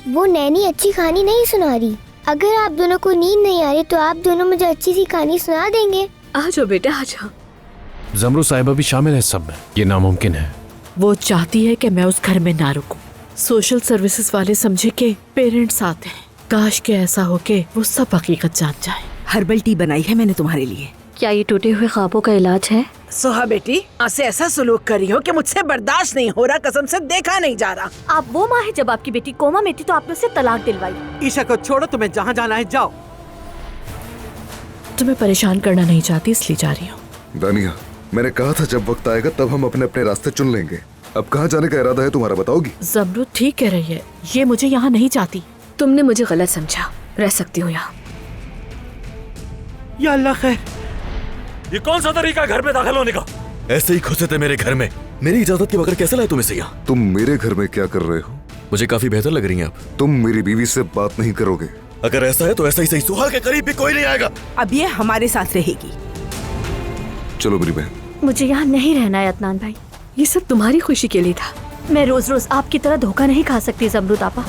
वो नैनी अच्छी कहानी नहीं सुना रही। अगर आप दोनों को नींद नहीं आ रही तो आप दोनों मुझे अच्छी सी कहानी सुना देंगे। आ जाओ बेटा, आ जाओ। जमरू साहिबा भी शामिल है सब में। ये नामुमकिन है। वो चाहती है कि मैं उस घर में ना रुकूं। सोशल सर्विसेज वाले समझे कि पेरेंट्स आते हैं। काश के ऐसा हो के वो सब हकीकत जान जाए। हर्बल टी बनाई है मैंने तुम्हारे लिए। क्या ये टूटे हुए ख्वाबों का इलाज है? सोहा बेटी, आज से ऐसा सुलूक कर रही हो कि मुझसे बर्दाश्त नहीं हो रहा, कसम से देखा नहीं जा रहा। आप वो माँ है, जब आपकी बेटी कोमा में थी तो आपने उसे तलाक दिलवाई। ईशा को छोड़ो, तुम्हें जहाँ जाना है जाओ। तुम्हें परेशान करना नहीं चाहती इसलिए जा रही हूँ। दानिया, मैंने कहा था जब वक्त आएगा तब हम अपने अपने रास्ते चुन लेंगे। अब कहाँ जाने का इरादा है तुम्हारा, बताओगी? जमरू ठीक कह रही है, ये मुझे यहाँ नहीं चाहती। तुमने मुझे गलत समझा, रह सकती हो यहाँ। या अल्लाह खैर। ये कौन सा तरीका घर में दाखिल होने का? ऐसे ही घुसे थे मेरे घर में, मेरी इजाजत के बगैर कैसे लाए तुम इसे यहाँ? तुम मेरे घर में क्या कर रहे हो? मुझे काफी बेहतर लग रही हैं आप। तुम मेरी बीवी से बात नहीं करोगे? अगर ऐसा है तो ऐसा ही सही, सुहा के करीब भी कोई नहीं आएगा। अब ये हमारे साथ रहेगी। चलो मेरी बहन। मुझे यहाँ नहीं रहना है अदनान भाई। ये सब तुम्हारी खुशी के लिए था। मैं रोज रोज आपकी तरह धोखा नहीं खा सकती जमरूद आपा।